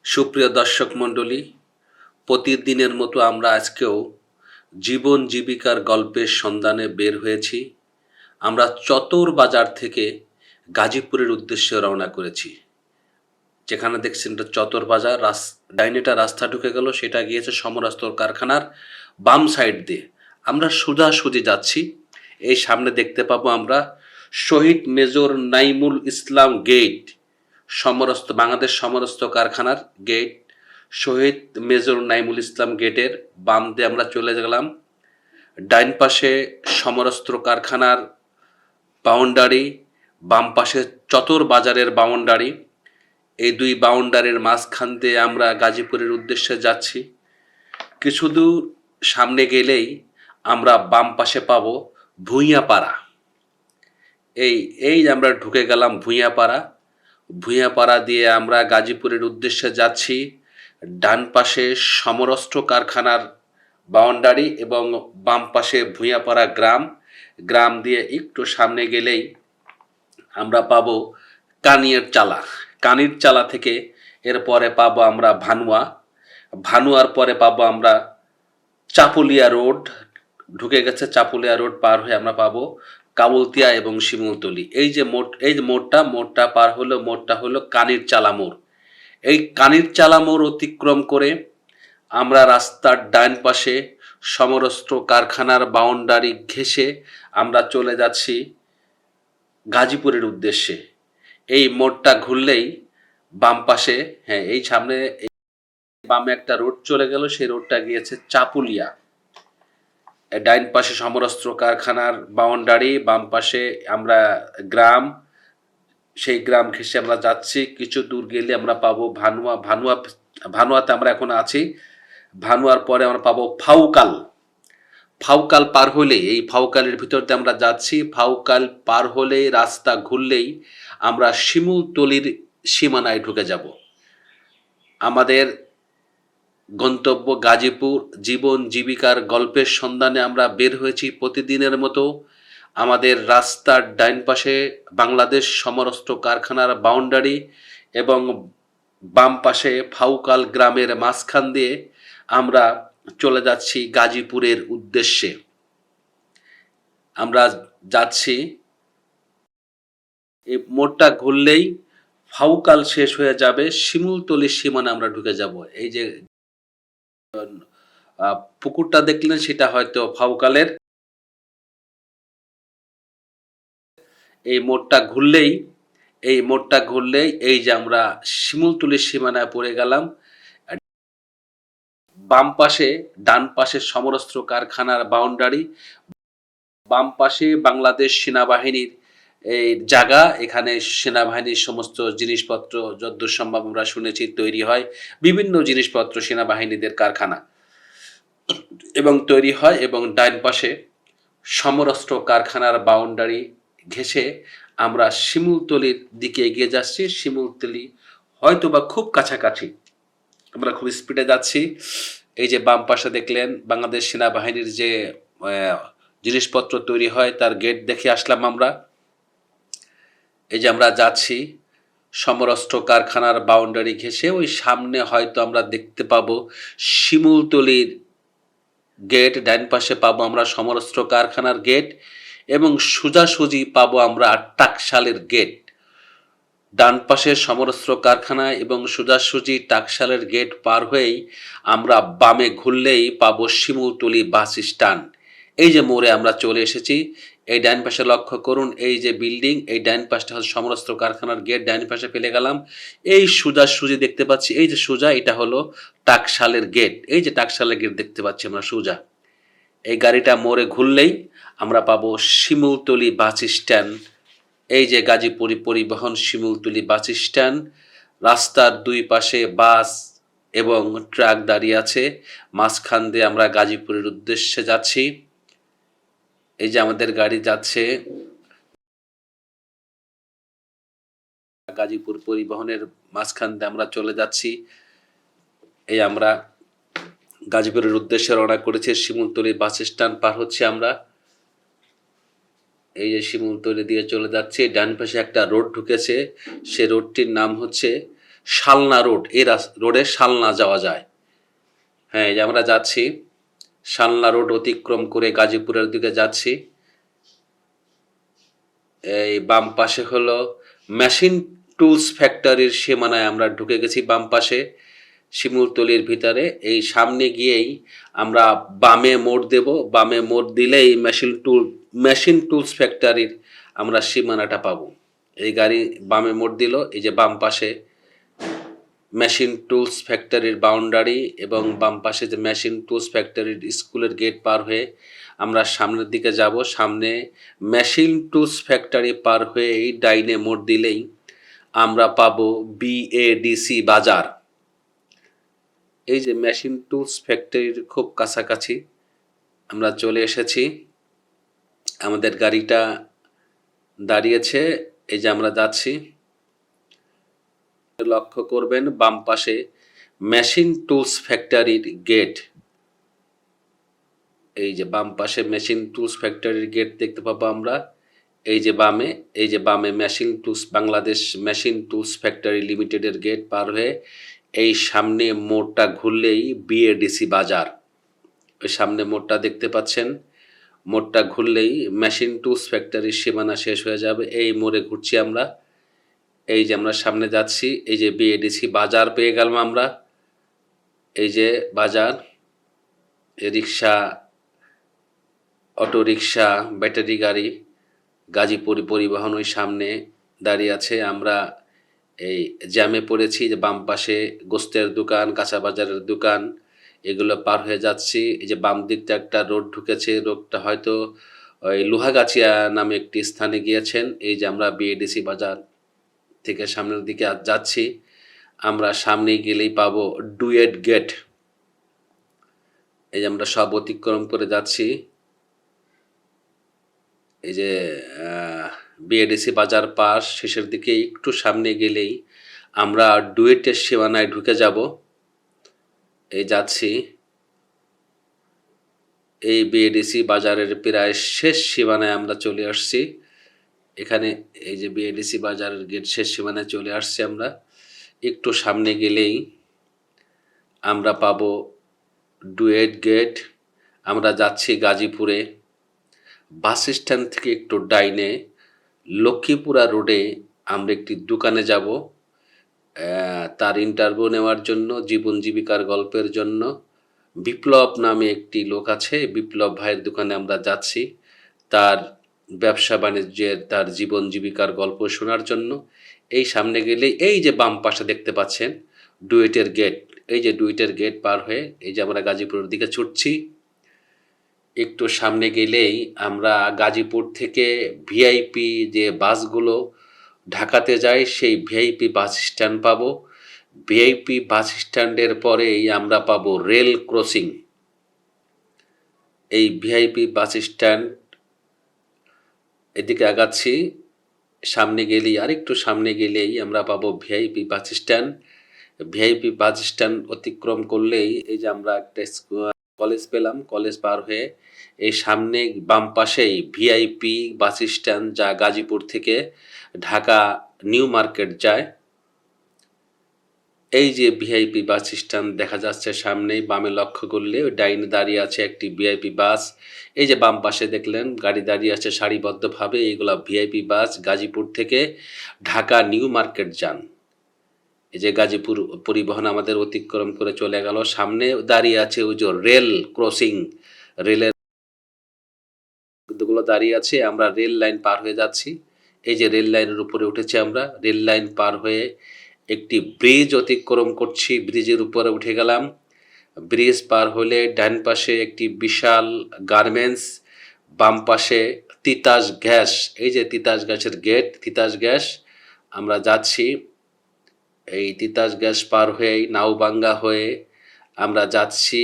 সুপ্রিয় দর্শক মণ্ডলী, প্রতিদিনের মতো আমরা আজকেও জীবন জীবিকার গল্পের সন্ধানে বের হয়েছি। আমরা চতর বাজার থেকে গাজীপুরের উদ্দেশ্যে রওনা করেছি। যেখানে দেখছেন এটা চতর বাজার, ডাইনেটা রাস্তা ঢুকে গেল, সেটা গিয়েছে সমরাস্তর কারখানার বাম সাইড দিয়ে। আমরা সোজাসুজি যাচ্ছি। এই সামনে দেখতে পাবো আমরা শহীদ মেজর নাইমুল ইসলাম গেট, বাংলাদেশ সমরস্ত কারখানার গেট। শহীদ মেজর নাইমুল ইসলাম গেটের বাম দিয়ে আমরা চলে গেলাম। ডাইন পাশে সমরস্ত্র কারখানার বাউন্ডারি, বাম পাশে চতর বাজারের বাউন্ডারি। এই দুই বাউন্ডারির মাঝখান দিয়ে আমরা গাজীপুরের উদ্দেশ্যে যাচ্ছি। কিছু দূর সামনে গেলেই আমরা বাম পাশে পাবো ভূঁইয়াপাড়া। এই আমরা ঢুকে গেলাম ভূঁইয়াপাড়া দিয়ে আমরা গাজীপুরের উদ্দেশ্যে যাচ্ছি। ডান পাশে সমরস্ত্র কারখানার বাউন্ডারি এবং বাম পাশে ভূঁইয়াপাড়া গ্রাম দিয়ে একটু সামনে গেলেই আমরা পাবো কানির চালা থেকে এরপরে পাবো আমরা ভানুয়ার পরে পাবো আমরা চাপুলিয়া রোড। ঢুকে গেছে চাপুলিয়া রোড পার হয়ে আমরা পাবো কাবুলতিয়া এবং শিমুলতলি। এই যে মোড়টা পার হলো, মোড়টা হলো কানির চালা মোড়। এই কানির চালা মোড় অতিক্রম করে আমরা রাস্তার ডান পাশে সমরস্ত্র কারখানার বাউন্ডারি ঘেঁষে আমরা চলে যাচ্ছি গাজীপুরের উদ্দেশ্যে। এই মোড়টা ঘুরলেই বাম পাশে, এই সামনে বামে একটা রোড চলে গেল, সেই রোডটা গিয়েছে চাপুলিয়া। ডাইন পাশে সমরস্ত্র কারখানার বাউন্ডারি, বাম পাশে আমরা গ্রাম। সেই গ্রাম ঘেঁষে আমরা যাচ্ছি। কিছু দূর গেলে আমরা পাবো ভানুয়াতে আমরা এখন আছি। ভানুয়ার পরে আমরা পাবো ফাউকাল পার হলেই, এই ফাউকালের ভিতর দিয়ে আমরা যাচ্ছি। ফাউকাল পার হলেই রাস্তা ঘুরলেই আমরা শিমুলতলির সীমানায় ঢুকে যাব। আমাদের গন্তব্য গাজীপুর। জীবন জীবিকার গল্পের সন্ধানে আমরা বের হয়েছি প্রতিদিনের মতো। আমাদের রাস্তার ডাইন পাশে বাংলাদেশ সমরস্ত্র কারখানার বাউন্ডারি এবং বাম পাশে ফাউকাল গ্রামের মাঝখান দিয়ে আমরা চলে যাচ্ছি গাজীপুরের উদ্দেশ্যে। আমরা যাচ্ছি, এই মোড়টা ঘুরলেই ফাউকাল শেষ হয়ে যাবে, শিমুলতলির সীমানা আমরা ঢুকে যাব। এই যে পুকুরটা দেখলেন, সেটা হয়তো ফাউকালের। এই মোড়টা ঘুরলেই এই যে আমরা শিমুলতলির সীমানায় পড়ে গেলাম। ডান পাশে সমরস্ত্র কারখানার বাউন্ডারি, বাম পাশে বাংলাদেশ সেনাবাহিনীর এই জায়গা। এখানে সেনাবাহিনীর সমস্ত জিনিসপত্র যতদূর সম্ভব আমরা শুনেছি তৈরি হয়। বিভিন্ন জিনিসপত্র সেনাবাহিনীদের কারখানা এবং তৈরি হয়। এবং ডাইন পাশে সমরস্ত্র কারখানার বাউন্ডারি ঘেঁষে আমরা শিমুলতলির দিকে এগিয়ে যাচ্ছি। শিমুলতলি হয়তো বা খুব কাছাকাছি, আমরা খুব স্পিডে যাচ্ছি। এই যে বাম পাশে দেখলেন বাংলাদেশ সেনাবাহিনীর যে জিনিসপত্র তৈরি হয় তার গেট দেখে আসলাম আমরা। এই যে আমরা যাচ্ছি সমরস্ত্র কারখানার বাউন্ডারি ঘেঁষে। ওই সামনে হয়তো আমরা দেখতে পাবো শিমুলতলির গেট, ডাইন পাশে পাবো আমরা সমরস্ত্র কারখানার গেট এবং সোজাসুজি পাবো আমরা টাকশালের গেট। ডান পাশে সমরস্ত্র কারখানা এবং সোজাসুজি টাকশালের গেট পার হয়েই আমরা বামে ঘুরলেই পাবো শিমুলতলি বাস স্ট্যান্ড। এই যে মোড়ে আমরা চলে এসেছি। এই ডাইন পাশে লক্ষ্য করুন, এই যে বিল্ডিং, এই ডাইন পাশটা হচ্ছে সমরস্ত্র কারখানার গেট। ডাইন পাশে ফেলে গেলাম, এই সোজাসুজি দেখতে পাচ্ছি, এই যে সোজা, এটা হলো টাকশালের গেট। এই যে টাকশালের গেট দেখতে পাচ্ছি আমরা সোজা। এই গাড়িটা মোড়ে ঘুরলেই আমরা পাবো শিমুলতলি বাস স্ট্যান্ড। এই যে গাজীপুর পরিবহন শিমুলতলি বাস স্ট্যান্ড। রাস্তার দুই পাশে বাস এবং ট্রাক দাঁড়িয়ে আছে। মাঝখান দিয়ে আমরা গাজীপুরের উদ্দেশ্যে যাচ্ছি। এই যে আমাদের গাড়ি যাচ্ছে গাজীপুর পরিবহনের মাঝখান দিয়ে আমরা চলে যাচ্ছি। এই আমরা গাজীপুরের উদ্দেশ্যে রওনা করেছি। শিমুলতলি বাস স্ট্যান্ড পার হচ্ছে আমরা। এই যে শিমুলতলি দিয়ে চলে যাচ্ছে। ডান পাশে একটা রোড ঢুকেছে, সে রোডটির নাম হচ্ছে শালনা রোড, এই রোডে শালনা যাওয়া যায়। হ্যাঁ, এই যে আমরা যাচ্ছি শালনা রোড অতিক্রম করে গাজীপুরের দিকে যাচ্ছি। এই বাম পাশে হলো মেশিন টুলস ফ্যাক্টরির সীমানায় আমরা ঢুকে গেছি। বাম পাশে শিমুলতলির ভিতরে, এই সামনে গিয়েই আমরা বামে মোড় দেব। বামে মোড় দিলেই মেশিন টুলস ফ্যাক্টরির আমরা সীমানাটা পাবো। এই গাড়ি বামে মোড় দিল, এই যে বাম পাশে মেশিন টুলস ফ্যাক্টরির বাউন্ডারি এবং বাম পাশে যে মেশিন টুলস ফ্যাক্টরির স্কুলের গেট পার হয়ে আমরা সামনের দিকে যাব। সামনে মেশিন টুলস ফ্যাক্টরি পার হয়েই ডাইনে মোড় দিলেই আমরা পাবো বিএডিসি বাজার। এই যে মেশিন টুলস ফ্যাক্টরির খুব কাছাকাছি আমরা চলে এসেছি। আমাদের গাড়িটা দাঁড়িয়েছে, এই যে আমরা যাচ্ছি। লক্ষ্য করবেন বাম পাশে মেশিন টুলস ফ্যাক্টরির গেট। এই যে বাম পাশে মেশিন টুলস ফ্যাক্টরির গেট দেখতে পাবো আমরা। এই যে বামে বাংলাদেশ মেশিন টুলস ফ্যাক্টরি লিমিটেডের গেট পার হয়ে এই সামনে মোড়টা ঘুরলেই বিএডিসি বাজার। ওই সামনে মোড়টা দেখতে পাচ্ছেন, মোড়টা ঘুরলেই মেশিন টুলস ফ্যাক্টরির সীমানা শেষ হয়ে যাবে। এই মোড়ে ঘুরছি আমরা। এই যে আমরা সামনে যাচ্ছি, এই যে বিএডিসি বাজার পেয়ে গেলাম আমরা। এই যে বাজার, রিক্সা, অটো রিক্সা, ব্যাটারি গাড়ি, গাজীপুর পরিবহন ওই সামনে দাঁড়িয়ে আছে। আমরা এই জ্যামে পড়েছি। যে বাম পাশে গোস্তের দোকান, কাঁচা বাজারের দোকান, এগুলো পার হয়ে যাচ্ছি। এই যে বাম দিকটা একটা রোড ঢুকেছে, রোডটা হয়তো ওই লোহাগাছিয়া নামে একটি স্থানে গিয়েছেন। এই যে আমরা বিএডিসি বাজার থেকে সামনের দিকে যাচ্ছি। আমরা সামনে গেলেই পাবো ডুয়েট গেট। এই যে আমরা সব অতিক্রম করে যাচ্ছি। এই যে বিএডিসি বাজার পাস শেষের দিকে একটু সামনে গেলেই আমরা ডুয়েটের সীমানায় ঢুকে যাব। এই যাচ্ছি, এই বিএডিসি বাজারের প্রায় শেষ সীমানায় আমরা চলে আসছি। এখানে এই যে বিএডিসি বাজারের গেট শেষ সীমানায় চলে আসছি আমরা। একটু সামনে গেলেই আমরা পাবো ডুয়েট গেট। আমরা যাচ্ছি গাজীপুরে। বাস স্ট্যান্ড থেকে একটু ডাইনে লক্ষ্মীপুরা রোডে আমরা একটি দোকানে যাব, তার ইন্টারভিউ নেওয়ার জন্য, জীবন জীবিকার গল্পের জন্য। বিপ্লব নামে একটি লোক আছে, বিপ্লব ভাইয়ের দোকানে আমরা যাচ্ছি তার ব্যবসা বাণিজ্যের, তার জীবন জীবিকার গল্প শোনার জন্য। এই সামনে গেলে এই যে বাম পাশে দেখতে পাচ্ছেন ডুয়েটের গেট। এই যে ডুয়েটের গেট পার হয়ে এই যে আমরা গাজীপুরের দিকে ছুটছি। একটু সামনে গেলেই আমরা গাজীপুর থেকে ভিআইপি যে বাসগুলো ঢাকাতে যায় সেই ভিআইপি বাস স্ট্যান্ড পাবো। ভিআইপি বাস স্ট্যান্ডের পরেই আমরা পাবো রেল ক্রসিং। এই ভিআইপি বাস স্ট্যান্ড এদিকে আগাচ্ছি। সামনে গেলেই আরেকটু সামনে গেলেই আমরা পাবো VIP bus stand. VIP bus stand অতিক্রম করলেই এই যে আমরা একটা কলেজ পেলাম। কলেজ পার হয়ে এই সামনে বাম পাশেই ভিআইপি বাস স্ট্যান্ড, যা গাজীপুর থেকে ঢাকা নিউ মার্কেট যায়। এই যে ভিআইপি বাস স্ট্যান্ড দেখা যাচ্ছে সামনেই। বামে লক্ষ্য করলে ডাইনে দাঁড়িয়ে আছে একটি ভিআইপি বাস। এই যে বাম পাশে দেখলেন গাড়ি দাঁড়িয়ে আছে সারিবদ্ধভাবে। এইগুলা ভিআইপি বাস গাজীপুর থেকে ঢাকা নিউ মার্কেট যান। এই যে গাজীপুর পরিবহন আমাদের অতিক্রম করে চলে গেল। সামনে দাঁড়িয়ে আছে ওই যে রেল ক্রসিং, রেলের গুলো দাঁড়িয়ে আছে। আমরা রেল লাইন পার হয়ে যাচ্ছি। এই যে রেল লাইনের উপরে উঠেছি আমরা। রেল লাইন পার হয়ে একটি ব্রিজ অতিক্রম করছি, ব্রিজের উপরে উঠে গেলাম। ব্রিজ পার হলে ডান পাশে একটি বিশাল গার্মেন্টস, বাম পাশে তিতাস গ্যাস। এই যে তিতাস গ্যাসের গেট, তিতাস গ্যাস। আমরা যাচ্ছি এই তিতাস গ্যাস পার হয়ে নাওবাঙ্গা হয়ে আমরা যাচ্ছি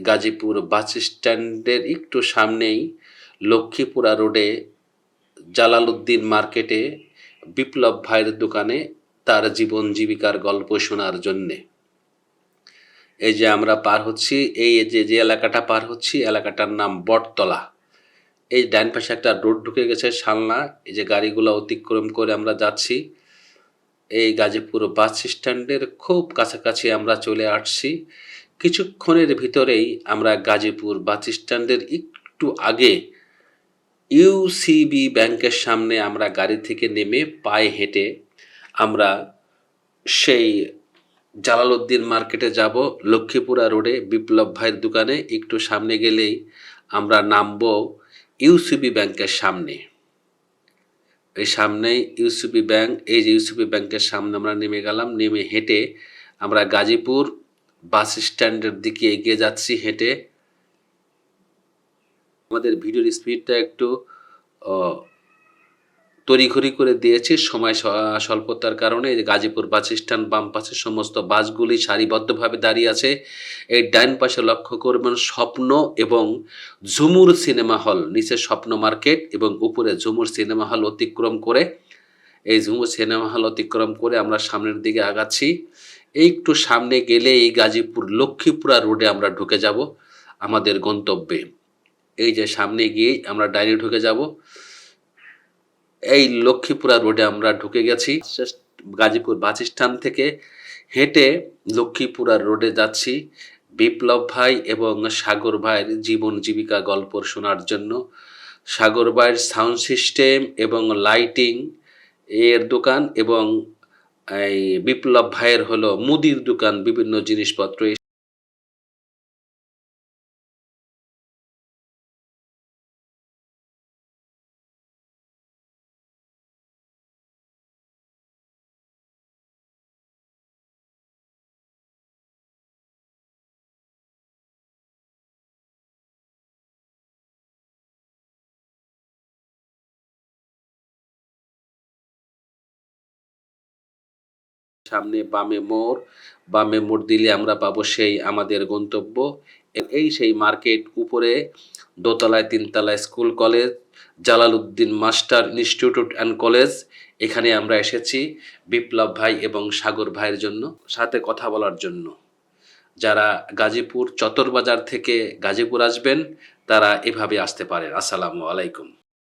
গাজীপুর বাস স্ট্যান্ডের একটু সামনেই লক্ষ্মীপুরা রোডে জালালউদ্দিন মার্কেটে বিপ্লব ভাইয়ের দোকানে তার জীবন জীবিকার গল্প শোনার জন্যে। এই যে আমরা পার হচ্ছি, এই যে এলাকাটা পার হচ্ছি, এলাকাটার নাম বটতলা। এই ডান পাশে একটা রোড ঢুকে গেছে শালনা। এই যে গাড়িগুলো অতিক্রম করে আমরা যাচ্ছি। এই গাজীপুর বাস স্ট্যান্ডের খুব কাছাকাছি আমরা চলে আসছি। কিছুক্ষণের ভিতরেই আমরা গাজীপুর বাস স্ট্যান্ডের একটু আগে ইউসিবি ব্যাংকের সামনে আমরা গাড়ি থেকে নেমে পায়ে হেঁটে আমরা সেই জালালউদ্দিন মার্কেটে যাব। লক্ষ্মীপুরা রোডে বিপ্লব ভাইয়ের দোকানে একটু সামনে গেলেই আমরা নামবো ইউসিবি ব্যাংকের সামনে। এই সামনেই ইউসিবি ব্যাংক, এই যে ইউসিবি ব্যাংকের সামনে আমরা নেমে গেলাম। নেমে হেঁটে আমরা গাজীপুর বাস স্ট্যান্ডের দিকে এগিয়ে যাচ্ছি হেঁটে। আমাদের ভিডিওর স্পিডটা একটু তড়িঘড়ি করে দিয়েছি সময় স্বল্পতার কারণে। এই যে গাজীপুর বাস স্ট্যান্ড, বাম পাশে সমস্ত বাসগুলি সারিবদ্ধভাবে দাঁড়িয়ে আছে। এই ডাইন পাশে লক্ষ্য করবেন স্বপ্ন এবং ঝুমুর সিনেমা হল, নিচে স্বপ্ন মার্কেট এবং উপরে ঝুমুর সিনেমা হল অতিক্রম করে, এই ঝুমুর সিনেমা হল অতিক্রম করে আমরা সামনের দিকে আগাচ্ছি। একটু সামনে গেলে এই গাজীপুর লক্ষ্মীপুরা রোডে আমরা ঢুকে যাব আমাদের গন্তব্যে। এই যে সামনে গিয়ে আমরা ডাইনে ঢুকে যাব। এই লক্ষ্মীপুরা রোডে আমরা ঢুকে গেছি। গাজীপুর বাস স্ট্যান্ড থেকে হেঁটে লক্ষ্মীপুরা রোডে যাচ্ছি বিপ্লব ভাই এবং সাগর ভাইয়ের জীবন জীবিকা গল্প শোনার জন্য। সাগর ভাইয়ের সাউন্ড সিস্টেম এবং লাইটিং এর দোকান এবং এই বিপ্লব ভাইয়ের হলো মুদির দোকান, বিভিন্ন জিনিসপত্র। সামনে বামে মোড় দিলে আমরা পাবো সেই আমাদের গন্তব্য। এই সেই মার্কেট, উপরে দোতলায় তিনতলায় school college, Jalaluddin master institute and college. এখানে আমরা এসেছি বিপ্লব ভাই এবং সাগর ভাইয়ের জন্য, সাথে কথা বলার জন্য। যারা গাজীপুর চতর বাজার থেকে গাজীপুর আসবেন তারা এভাবে আসতে পারেন। আসসালামু আলাইকুম।